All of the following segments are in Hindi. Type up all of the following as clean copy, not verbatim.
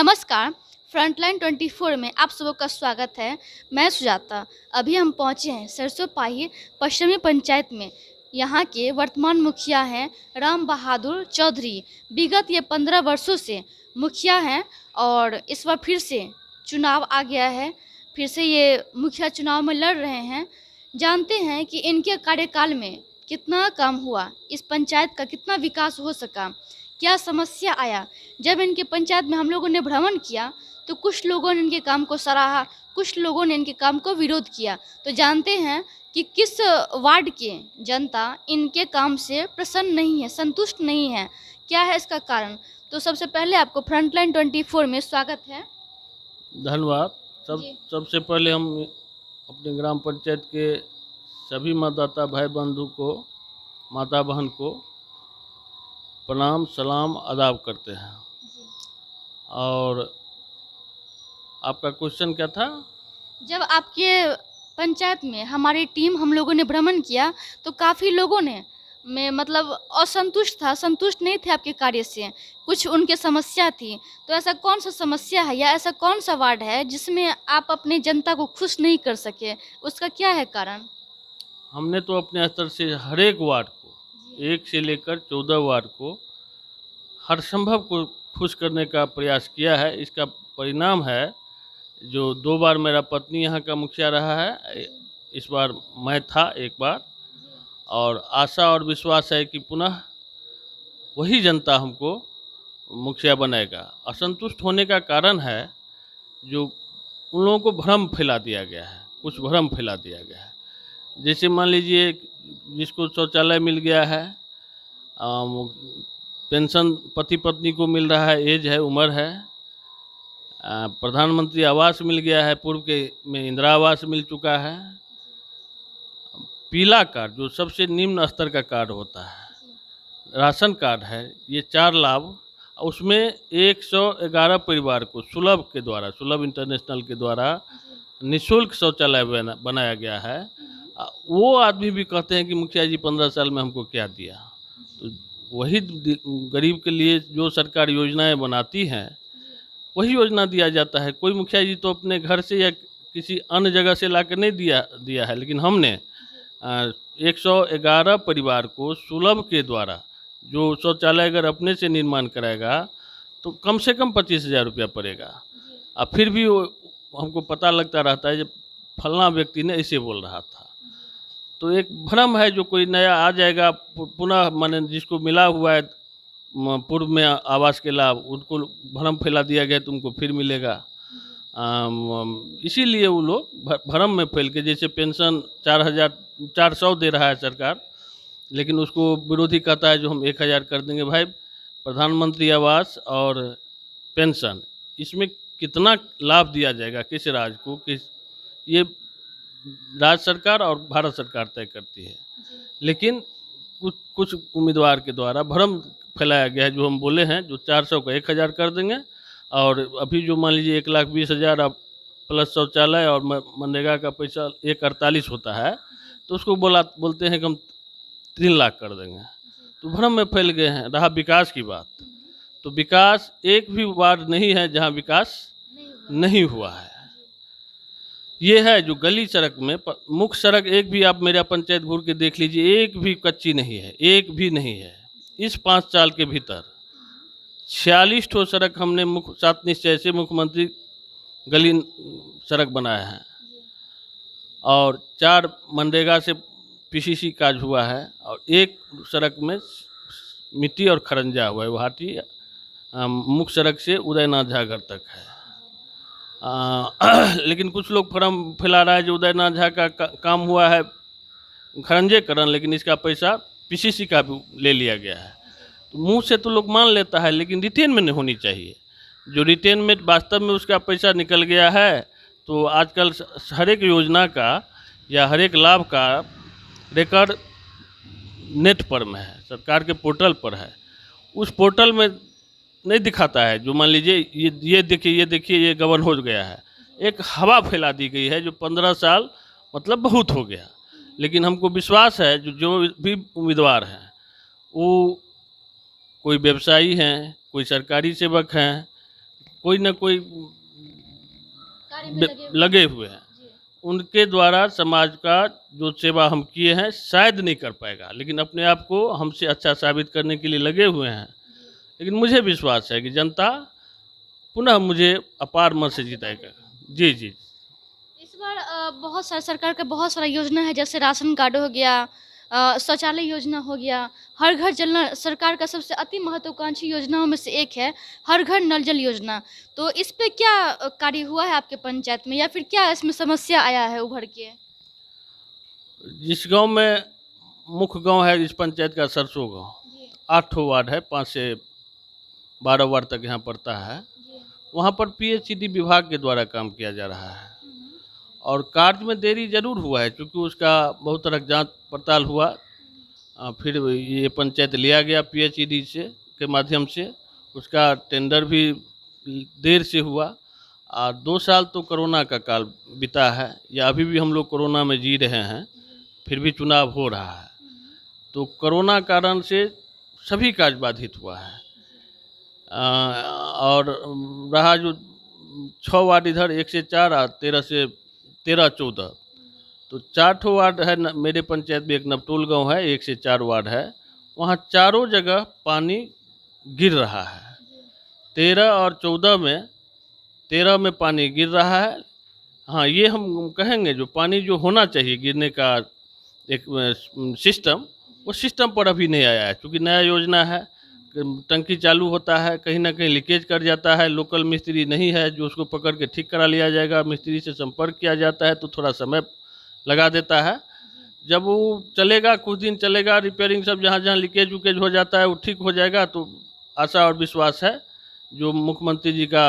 नमस्कार। फ्रंटलाइन 24 में आप सबों का स्वागत है। मैं सुजाता। अभी हम पहुंचे हैं सरसोपाही पश्चिमी पंचायत में। यहाँ के वर्तमान मुखिया हैं राम बहादुर चौधरी। विगत ये 15 वर्षों से मुखिया हैं और इस बार फिर से चुनाव आ गया है। फिर से ये मुखिया चुनाव में लड़ रहे हैं। जानते हैं कि इनके कार्यकाल में कितना काम हुआ, इस पंचायत का कितना विकास हो सका, क्या समस्या आया। जब इनके पंचायत में हम लोगों ने भ्रमण किया तो कुछ लोगों ने इनके काम को सराहा, कुछ लोगों ने इनके काम को विरोध किया। तो जानते हैं कि किस वार्ड के जनता इनके काम से प्रसन्न नहीं है, संतुष्ट नहीं है, क्या है इसका कारण। तो सबसे पहले आपको फ्रंटलाइन 24 में स्वागत है। धन्यवाद। जी। सबसे पहले हम अपने ग्राम पंचायत के सभी मतदाता भाई बंधु को, माता बहन को प्रणाम सलाम आदाब करते हैं। और आपका क्वेश्चन क्या था? जब आपके पंचायत में हमारी टीम हम लोगों ने भ्रमण किया तो काफ़ी लोगों ने मतलब असंतुष्ट था, संतुष्ट नहीं थे आपके कार्य से, कुछ उनके समस्या थी। तो ऐसा कौन सा समस्या है या ऐसा कौन सा वार्ड है जिसमें आप अपने जनता को खुश नहीं कर सके, उसका क्या है कारण? हमने तो अपने स्तर से हर एक वार्ड को, 1 से लेकर 14 वार्ड को हर संभव को खुश करने का प्रयास किया है। इसका परिणाम है जो 2 बार मेरा पत्नी यहाँ का मुखिया रहा है, इस बार मैं था एक बार, और आशा और विश्वास है कि पुनः वही जनता हमको मुखिया बनाएगा। असंतुष्ट होने का कारण है जो उन लोगों को भ्रम फैला दिया गया है, कुछ भ्रम फैला दिया गया है। जैसे मान लीजिए जिसको शौचालय मिल गया है, पेंशन पति पत्नी को मिल रहा है, एज है, उम्र है, प्रधानमंत्री आवास मिल गया है, पूर्व के में इंदिरा आवास मिल चुका है, पीला कार्ड जो सबसे निम्न स्तर का कार्ड होता है, राशन कार्ड है, ये 4 लाभ, उसमें 111 परिवार को सुलभ के द्वारा, सुलभ इंटरनेशनल के द्वारा निःशुल्क शौचालय बनाया गया है। वो आदमी भी कहते हैं कि मुखिया जी 15 साल में हमको क्या दिया। तो वही गरीब के लिए जो सरकार योजनाएं बनाती हैं वही योजना दिया जाता है। कोई मुखिया जी तो अपने घर से या किसी अन्य जगह से ला कर नहीं दिया है, लेकिन हमने 111 परिवार को सुलभ के द्वारा, जो शौचालय अगर अपने से निर्माण कराएगा तो कम से कम 25,000 रुपया पड़ेगा। अब फिर भी वो हमको पता लगता रहता है जब फलना व्यक्ति ने ऐसे बोल रहा था। तो एक भ्रम है जो कोई नया आ जाएगा पुनः, माने जिसको मिला हुआ है पूर्व में आवास के लाभ, उनको भ्रम फैला दिया गया तुमको फिर मिलेगा। इसीलिए वो लोग भ्रम में फैल के, जैसे पेंशन 4,400 दे रहा है सरकार, लेकिन उसको विरोधी कहता है जो हम 1,000 कर देंगे। भाई प्रधानमंत्री आवास और पेंशन, इसमें कितना लाभ दिया जाएगा किस राज्य को, किस, ये राज्य सरकार और भारत सरकार तय करती है। लेकिन कुछ उम्मीदवार के द्वारा भ्रम फैलाया गया है, जो हम बोले हैं जो 400 का 1,000 कर देंगे, और अभी जो मान लीजिए 1,20,000 अब प्लस शौचालय और मनरेगा का पैसा 1,48 होता है, तो उसको बोलते हैं कि हम 3 लाख कर देंगे। तो भ्रम में फैल गए हैं। रहा विकास की बात, तो विकास एक भी वार्ड नहीं है जहाँ विकास नहीं हुआ है। ये है जो गली सड़क में, मुख्य सड़क एक भी आप मेरा पंचायत घूर के देख लीजिए, एक भी कच्ची नहीं है, एक भी नहीं है। इस 5 साल के भीतर 46 ठो सड़क हमने 7 निश्चय से मुख्यमंत्री गली सड़क बनाया है, और 4 मनरेगा से पीसीसी काज हुआ है, और 1 सड़क में मिट्टी और खरंजा हुआ है, वो हाटी मुख्य सड़क से उदयनाथ झा घर तक है। लेकिन कुछ लोग भ्रम फैला रहा है जो उदयनाथ झा का काम हुआ है खरंजेकरण, लेकिन इसका पैसा पीसीसी का भी ले लिया गया है। तो मुंह से तो लोग मान लेता है, लेकिन रिटेन में नहीं होनी चाहिए। जो रिटेन में वास्तव में उसका पैसा निकल गया है, तो आजकल हर एक योजना का या हर एक लाभ का रिकॉर्ड नेट पर में है, सरकार के पोर्टल पर है। उस पोर्टल में नहीं दिखाता है। जो मान लीजिए ये देखिए ये गबन हो गया है, एक हवा फैला दी गई है जो 15 साल मतलब बहुत हो गया। लेकिन हमको विश्वास है जो भी उम्मीदवार हैं वो कोई व्यवसायी हैं, कोई सरकारी सेवक हैं, कोई ना कोई कार्य में लगे हुए लगे हुए हैं। जी। उनके द्वारा समाज का जो सेवा हम किए हैं शायद नहीं कर पाएगा, लेकिन अपने आप को हमसे अच्छा साबित करने के लिए लगे हुए हैं। लेकिन मुझे विश्वास है कि जनता पुनः मुझे अपार मत से जिताएगा। जी, जी। इस बार बहुत सारा सरकार का बहुत सारा योजना है, जैसे राशन कार्ड हो गया, शौचालय योजना हो गया, हर घर जल सरकार का सबसे अति महत्वाकांक्षी योजनाओं में से एक है हर घर नल जल योजना। तो इस पे क्या कार्य हुआ है आपके पंचायत में, या फिर क्या इसमें समस्या आया है उभर के? जिस गांव में मुख्य गांव है इस पंचायत का सरसों गांव, जी 8 ठो वार्ड है, 5 से 12 वार्ड तक यहाँ पड़ता है। जी। वहाँ पर पीएचईडी विभाग के द्वारा काम किया जा रहा है हम्म, और कार्य में देरी जरूर हुआ है, क्योंकि उसका बहुत तरह जांच पड़ताल हुआ। फिर ये पंचायत लिया गया पीएचईडी से के माध्यम से, उसका टेंडर भी देर से हुआ। 2 साल तो कोरोना का काल बीता है, या अभी भी हम लोग कोरोना में जी रहे हैं, फिर भी चुनाव हो रहा है। तो कोरोना कारण से सभी कार्य बाधित हुआ है। और रहा जो 6 वार्ड इधर 1 से 4 और 13 से 13-14, तो 4 ठो वार्ड है मेरे पंचायत में। एक नपटोल गांव है, 1 से 4 वार्ड है, वहाँ चारों जगह पानी गिर रहा है। 13 और 14 में, 13 में पानी गिर रहा है। हाँ, ये हम कहेंगे जो पानी जो होना चाहिए गिरने का एक सिस्टम, वो सिस्टम पर अभी नहीं आया है, क्योंकि नया योजना है। टंकी चालू होता है, कहीं ना कहीं लीकेज कर जाता है, लोकल मिस्त्री नहीं है जो उसको पकड़ के ठीक करा लिया जाएगा। मिस्त्री से संपर्क किया जाता है तो थोड़ा समय लगा देता है। जब वो चलेगा, कुछ दिन चलेगा, रिपेयरिंग सब जहाँ जहाँ लीकेज उकेज हो जाता है वो ठीक हो जाएगा। तो आशा और विश्वास है जो मुख्यमंत्री जी का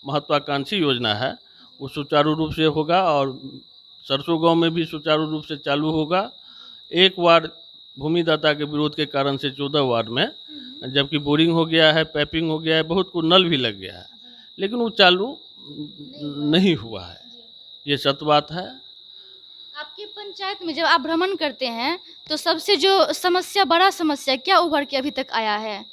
महत्वाकांक्षी योजना है वो सुचारू रूप से होगा, और सरसों गांव में भी सुचारू रूप से चालू होगा। एक वार्ड भूमिदाता के विरोध के कारण से 14 वार्ड में, जबकि बोरिंग हो गया है, पाइपिंग हो गया है, बहुत को नल भी लग गया है, लेकिन वो चालू नहीं हुआ है। ये सत्य बात है। आपके पंचायत में जब आप भ्रमण करते हैं तो सबसे जो समस्या, बड़ा समस्या क्या उभर के अभी तक आया है?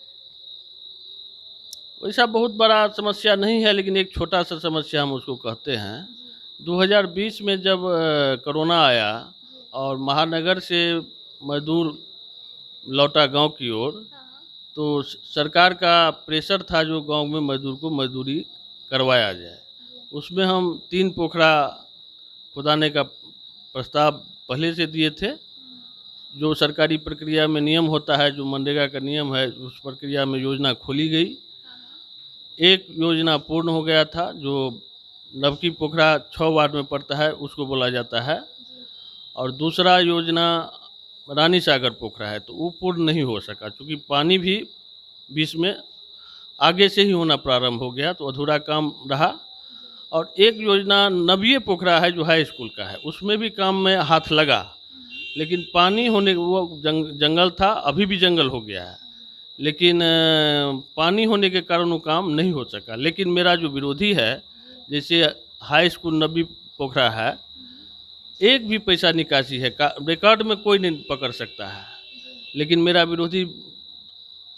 वैसा बहुत बड़ा समस्या नहीं है, लेकिन एक छोटा सा समस्या हम उसको कहते हैं। 2020 में जब कोरोना आया और महानगर से मजदूर लौटा गांव की ओर, तो सरकार का प्रेशर था जो गांव में मजदूर को मजदूरी करवाया जाए। उसमें हम 3 पोखरा खुदाने का प्रस्ताव पहले से दिए थे। जो सरकारी प्रक्रिया में नियम होता है, जो मनरेगा का नियम है, उस प्रक्रिया में योजना खोली गई। एक योजना पूर्ण हो गया था, जो नवकी पोखरा 6 वार्ड में पड़ता है, उसको बोला जाता है। और दूसरा योजना रानी सागर पोखरा है, तो वो पूर्ण नहीं हो सका, क्योंकि पानी भी बीच में आगे से ही होना प्रारंभ हो गया, तो अधूरा काम रहा। और एक योजना नवीय पोखरा है जो हाई स्कूल का है, उसमें भी काम में हाथ लगा, लेकिन पानी होने वो जंगल था, अभी भी जंगल हो गया है, लेकिन पानी होने के कारण वो काम नहीं हो सका। लेकिन मेरा जो विरोधी है, जैसे हाई स्कूल नवी पोखरा है, एक भी पैसा निकासी है, रिकॉर्ड में कोई नहीं पकड़ सकता है, लेकिन मेरा विरोधी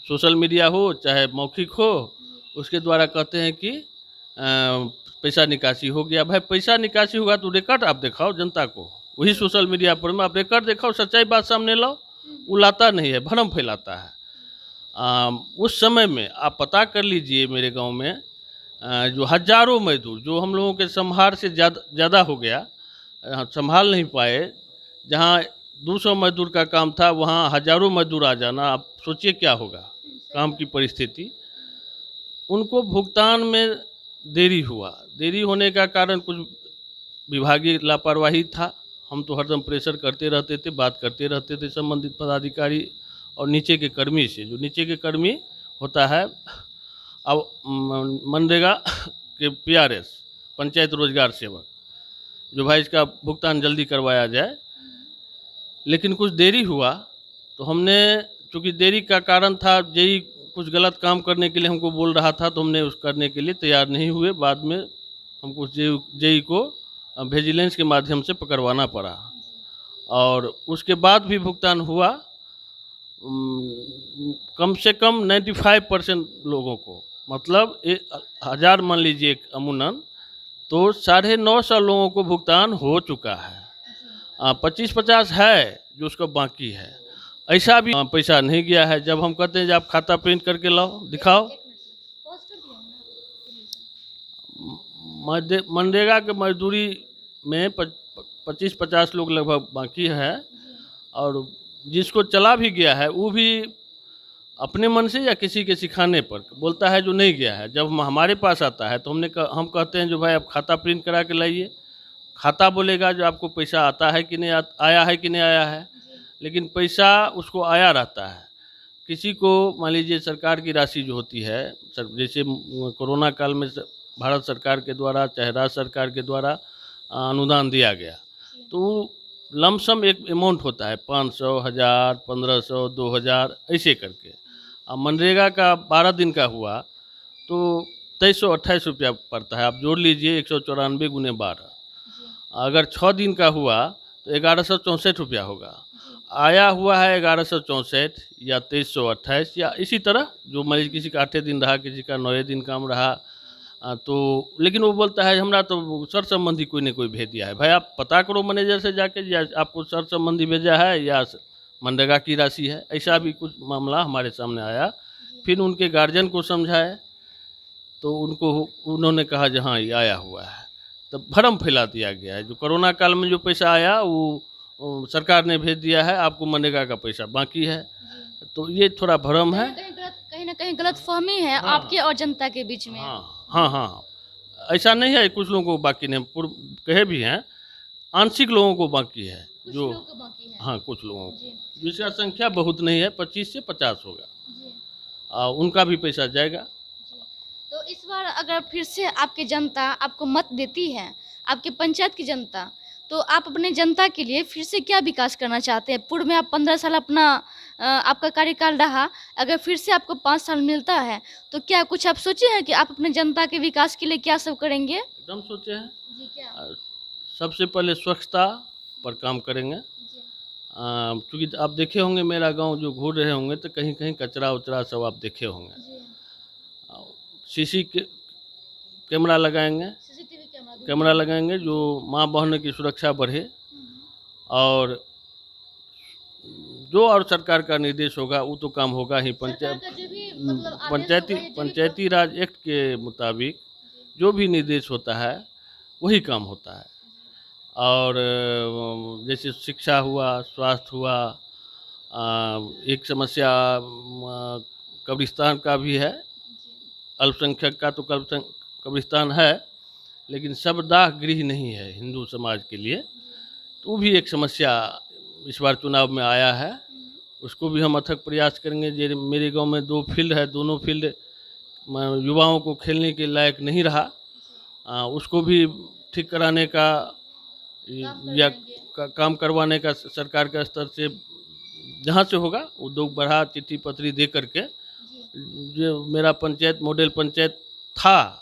सोशल मीडिया हो चाहे मौखिक हो, उसके द्वारा कहते हैं कि पैसा निकासी हो गया। भाई पैसा निकासी होगा तो रिकॉर्ड आप दिखाओ जनता को, वही सोशल मीडिया पर में आप रिकॉर्ड दिखाओ, सच्चाई बात सामने लाओ। वो लाता नहीं है, भ्रम फैलाता है। उस समय में आप पता कर लीजिए, मेरे गांव में जो हजारों मजदूर, जो हम लोगों के संभार से ज़्यादा हो गया, संभाल नहीं पाए, जहां 200 मजदूर का काम था वहां हजारों मजदूर आ जाना, आप सोचिए क्या होगा काम की परिस्थिति। उनको भुगतान में देरी हुआ। देरी होने का कारण कुछ विभागीय लापरवाही था। हम तो हरदम प्रेशर करते रहते थे, बात करते रहते थे संबंधित पदाधिकारी और नीचे के कर्मी से। जो नीचे के कर्मी होता है, अब मनरेगा के PRS, पंचायत रोजगार सेवक, जो भाई इसका भुगतान जल्दी करवाया जाए। लेकिन कुछ देरी हुआ तो हमने, चूँकि देरी का कारण था, जेई कुछ गलत काम करने के लिए हमको बोल रहा था, तो हमने उस करने के लिए तैयार नहीं हुए। बाद में हमको जेई को विजिलेंस के माध्यम से पकड़वाना पड़ा, और उसके बाद भी भुगतान हुआ। कम से कम 95% लोगों को मतलब 1000 मान लीजिए एक अमूनन, तो 950 लोगों को भुगतान हो चुका है। 25-50 है जो उसका बाकी है। ऐसा भी पैसा नहीं गया है। जब हम कहते हैं कि आप खाता प्रिंट करके लाओ, दिखाओ, मनरेगा के मजदूरी में 25-50 लोग लगभग बाकी है, और जिसको चला भी गया है वो भी अपने मन से या किसी के सिखाने पर बोलता है जो नहीं गया है। जब हमारे पास आता है तो हम कहते हैं जो भाई आप खाता प्रिंट करा के लाइए। खाता बोलेगा जो आपको पैसा आता है कि नहीं आया है कि नहीं आया है, लेकिन पैसा उसको आया रहता है। किसी को मान लीजिए सरकार की राशि जो होती है, जैसे कोरोना काल में भारत सरकार के द्वारा चाहे राज्य सरकार के द्वारा अनुदान दिया गया, तो लमसम एक अमाउंट होता है 500, 1000, 1500, 2000 ऐसे करके। अब मनरेगा का 12 दिन का हुआ तो 2328 रुपया पड़ता है। आप जोड़ लीजिए 194 गुने 12। अगर 6 दिन का हुआ तो 1164 रुपया होगा। आया हुआ है 1164 या 2328 या इसी तरह, जो मरीज किसी का 8 दिन रहा, किसी का 9 दिन काम रहा, तो लेकिन वो बोलता है हमरा तो सर संबंधी कोई ने कोई भेज दिया है। भाई आप पता करो मैनेजर से जाके, या आपको सर संबंधी भेजा है या मनरेगा की राशि है। ऐसा भी कुछ मामला हमारे सामने आया। फिर उनके गार्जियन को समझाए तो उन्होंने कहा कि हाँ ये आया हुआ है। तब भ्रम फैला दिया गया है। जो कोरोना काल में जो पैसा आया वो सरकार ने भेज दिया है, आपको मनरेगा का पैसा बाकी है। तो ये थोड़ा भ्रम है, कहीं ना कहीं गलत फहमी है आपके और जनता के बीच में। हाँ, ऐसा नहीं है कुछ लोगों को बाकी नहीं, कहे भी हैं आंशिक लोगों को बाकी है, जो हाँ कुछ लोगों को, जिसका संख्या बहुत नहीं है, 25 से 50 होगा, उनका भी पैसा जाएगा। तो इस बार अगर फिर से आपकी जनता आपको मत देती है, आपके पंचायत की जनता, तो आप अपने जनता के लिए फिर से क्या विकास करना चाहते हैं? पूर्व में आप 15 साल अपना आपका कार्यकाल रहा, अगर फिर से आपको 5 साल मिलता है तो क्या कुछ आप सोचे हैं कि आप अपने जनता के विकास के लिए क्या सब करेंगे? एकदम सोचे हैं जी, क्या? सबसे पहले स्वच्छता पर काम करेंगे। क्योंकि आप देखे होंगे मेरा गांव जो घूर रहे होंगे तो कहीं कहीं कचरा उचरा सब आप देखे होंगे। सीसी कैमरा लगाएंगे, कैमरा लगाएंगे जो माँ बहनों की सुरक्षा बढ़े, और जो और सरकार का निर्देश होगा वो तो काम होगा ही। पंचायती राज एक्ट के मुताबिक जो भी निर्देश होता है वही काम होता है। और जैसे शिक्षा हुआ, स्वास्थ्य हुआ, एक समस्या कब्रिस्तान का भी है। अल्पसंख्यक का तो कब्रिस्तान है, लेकिन शवदाह गृह नहीं है हिंदू समाज के लिए, तो वो भी एक समस्या इस बार चुनाव में आया है। उसको भी हम अथक प्रयास करेंगे। जो मेरे गांव में 2 फील्ड है, दोनों फील्ड युवाओं को खेलने के लायक नहीं रहा, उसको भी ठीक कराने का या काम करवाने का सरकार के स्तर से जहाँ से होगा उद्योग बढ़ा चिट्ठी पत्री दे करके। जो मेरा पंचायत मॉडल पंचायत था,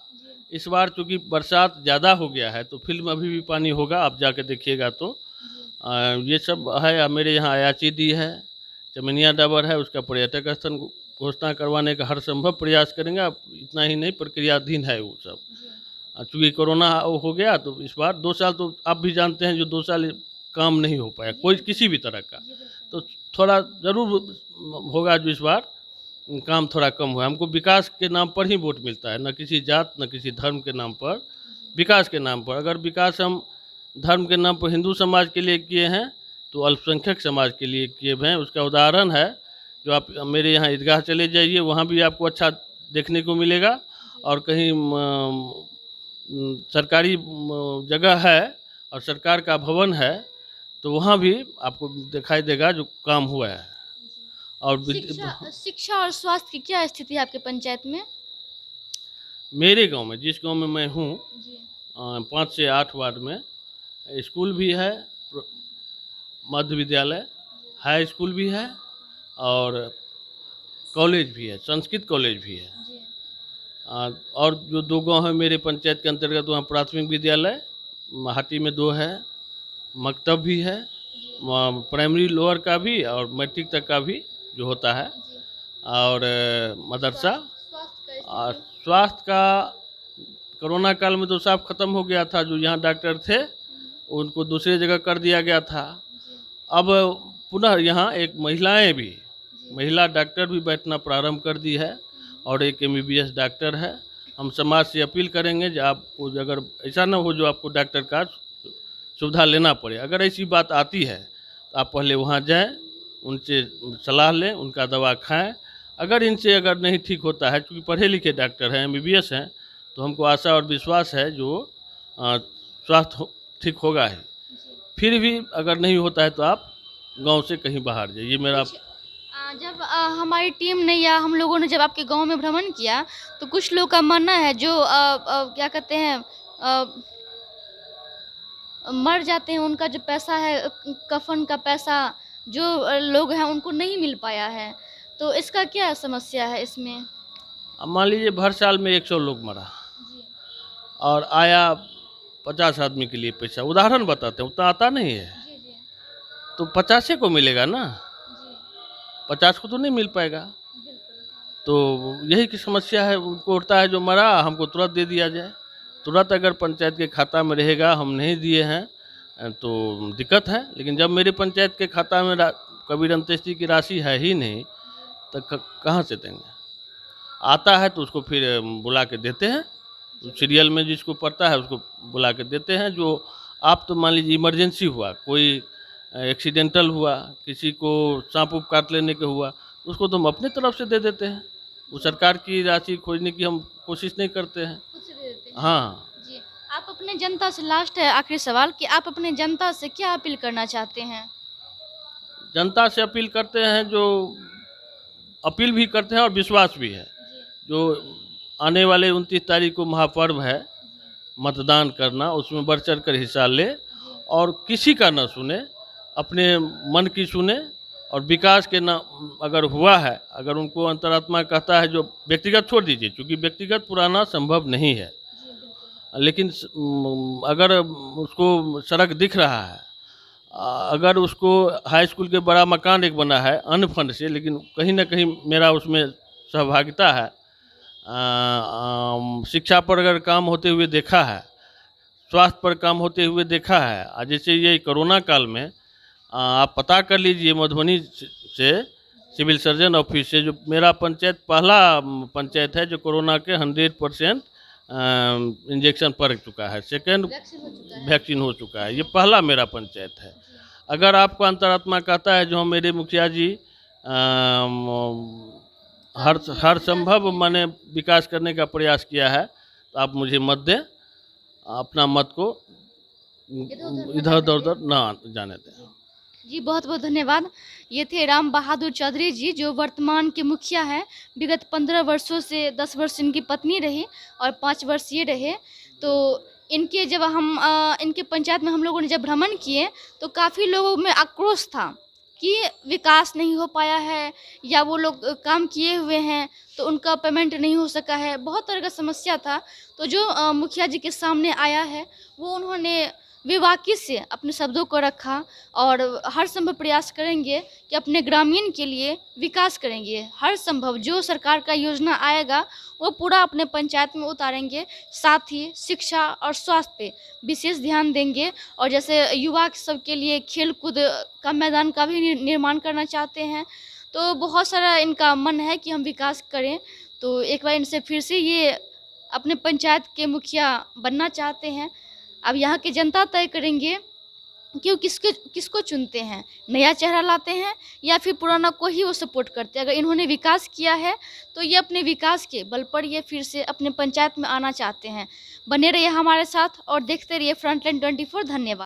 इस बार चूँकि बरसात ज़्यादा हो गया है तो फील्ड में अभी भी पानी होगा, आप जाके देखिएगा तो ये सब है। मेरे यहाँ अयाची दी है, चमनिया डाबर है, उसका पर्यटक स्थल घोषणा करवाने का हर संभव प्रयास करेंगे। अब इतना ही नहीं, प्रक्रियाधीन है वो सब। चूँकि कोरोना हो गया तो इस बार 2 साल तो आप भी जानते हैं, जो 2 साल काम नहीं हो पाया कोई किसी भी तरह का, तो थोड़ा ज़रूर होगा जो इस बार काम थोड़ा कम हुआ। हमको विकास के नाम पर ही वोट मिलता है, न किसी जात न किसी धर्म के नाम पर, विकास के नाम पर। अगर विकास हम धर्म के नाम पर हिंदू समाज के लिए किए हैं तो अल्पसंख्यक समाज के लिए किए हैं। उसका उदाहरण है जो आप मेरे यहाँ ईदगाह चले जाइए, वहाँ भी आपको अच्छा देखने को मिलेगा। और कहीं सरकारी जगह है और सरकार का भवन है तो वहाँ भी आपको दिखाई देगा जो काम हुआ है। और शिक्षा और स्वास्थ्य की क्या स्थिति है आपके पंचायत में? मेरे गांव में, जिस गांव में मैं हूँ, 5 से 8 वार्ड में स्कूल भी है, मध्य विद्यालय, हाई स्कूल भी है और कॉलेज भी है, संस्कृत कॉलेज भी है। और जो 2 गांव है मेरे पंचायत के अंतर्गत, वहाँ प्राथमिक विद्यालय हाटी में 2 है, मकतब भी है, प्राइमरी लोअर का भी और मैट्रिक तक का भी जो होता है, और मदरसा। स्वास्थ्य का कोरोना काल में तो साफ खत्म हो गया था। जो यहाँ डॉक्टर थे उनको दूसरी जगह कर दिया गया था। अब पुनः यहाँ एक महिला डॉक्टर भी बैठना प्रारंभ कर दी है और एक MBBS डॉक्टर है। हम समाज से अपील करेंगे कि आपको अगर ऐसा ना हो जो आपको डॉक्टर का सुविधा लेना पड़े। अगर ऐसी बात आती है तो आप पहले वहाँ जाएं, उनसे सलाह लें, उनका दवा खाएं। अगर नहीं ठीक होता है, क्योंकि पढ़े लिखे डॉक्टर हैं, MBBS हैं, तो हमको आशा और विश्वास है जो स्वास्थ्य ठीक होगा ही। फिर भी अगर नहीं होता है तो आप गांव से कहीं बाहर जाइए। मेरा जब हमारी टीम ने या हम लोगों ने जब आपके गांव में भ्रमण किया तो कुछ लोग का मानना है जो क्या कहते हैं मर जाते हैं, उनका जो पैसा है कफन का पैसा जो लोग हैं उनको नहीं मिल पाया है, तो इसका क्या समस्या है इसमें? अब मान लीजिए हर साल में 100 लोग मरा जी और आया 50 आदमी के लिए पैसा। उदाहरण बताते हैं, उतना आता नहीं है, जी जी तो 50 को मिलेगा ना, जी 50 को तो नहीं मिल पाएगा। बिल्कुल। तो यही की समस्या है। उनको होता है जो मरा हमको तुरंत दे दिया जाए। तुरंत अगर पंचायत के खाता में रहेगा, हम नहीं दिए हैं तो दिक्कत है। लेकिन जब मेरे पंचायत के खाता में कबीर अंत्येष्टि की राशि है ही नहीं तो कहाँ से देंगे? आता है तो उसको फिर बुला के देते हैं, सीरियल में जिसको पड़ता है उसको बुला के देते हैं। जो आप तो मान लीजिए इमरजेंसी हुआ, कोई एक्सीडेंटल हुआ, किसी को सांप उप काट लेने के हुआ, उसको तो हम अपने तरफ से दे देते हैं। वो सरकार की राशि खोजने की हम कोशिश नहीं करते हैं। खुद से दे देते हैं। हाँ, जी, आप अपने जनता से लास्ट है आखिरी सवाल कि आप अपने जनता से क्या अपील करना चाहते हैं? जनता से अपील करते हैं, जो अपील भी करते हैं और विश्वास भी है। जी जो आने वाले 29 तारीख को महापर्व है, मतदान करना, उसमें बढ़ चढ़ कर हिस्सा ले और किसी का ना सुने, अपने मन की सुने और विकास के ना अगर हुआ है, अगर उनको अंतरात्मा कहता है, जो व्यक्तिगत छोड़ दीजिए, क्योंकि व्यक्तिगत पुराना संभव नहीं है, जी बिल्कुल। लेकिन अगर उसको सड़क दिख रहा है, अगर उसको हाई स्कूल के बड़ा मकान एक बना है अन्य फंड से, लेकिन कहीं ना कहीं मेरा उसमें सहभागिता है, शिक्षा पर अगर काम होते हुए देखा है, स्वास्थ्य पर काम होते हुए देखा है। जैसे ये कोरोना काल में आप पता कर लीजिए मधुबनी से सिविल सर्जन ऑफिस से, जो मेरा पंचायत पहला पंचायत है जो कोरोना के 100% इंजेक्शन पड़ चुका है, सेकेंड वैक्सीन हो चुका है। ये पहला मेरा पंचायत है। अगर आपको अंतरात्मा कहता है, जो हम मेरे मुखिया जी हर संभव माने विकास करने का प्रयास किया है, तो आप मुझे मत दें, अपना मत को इधर उधर ना जाने दें। जी बहुत बहुत धन्यवाद। ये थे राम बहादुर चौधरी जी, जो वर्तमान के मुखिया हैं। विगत 15 वर्षों से 10 वर्ष इनकी पत्नी रही और 5 वर्ष ये रहे। तो इनके जब हम इनके पंचायत में हम लोगों ने जब भ्रमण किए तो काफ़ी लोगों में आक्रोश था कि विकास नहीं हो पाया है, या वो लोग काम किए हुए हैं तो उनका पेमेंट नहीं हो सका है, बहुत तरह का समस्या था। तो जो मुखिया जी के सामने आया है, वो उन्होंने बेबाकी से अपने शब्दों को रखा और हर संभव प्रयास करेंगे कि अपने ग्रामीण के लिए विकास करेंगे। हर संभव जो सरकार का योजना आएगा वो पूरा अपने पंचायत में उतारेंगे। साथ ही शिक्षा और स्वास्थ्य पे विशेष ध्यान देंगे, और जैसे युवा सब के लिए खेल कूद का मैदान का भी निर्माण करना चाहते हैं। तो बहुत सारा इनका मन है कि हम विकास करें। तो एक बार इनसे फिर से ये अपने पंचायत के मुखिया बनना चाहते हैं। अब यहाँ की जनता तय करेंगे कि वो किसको चुनते हैं, नया चेहरा लाते हैं या फिर पुराना को ही वो सपोर्ट करते हैं। अगर इन्होंने विकास किया है तो ये अपने विकास के बल पर ये फिर से अपने पंचायत में आना चाहते हैं। बने रहिए हमारे साथ और देखते रहिए फ्रंटलाइन 24। धन्यवाद।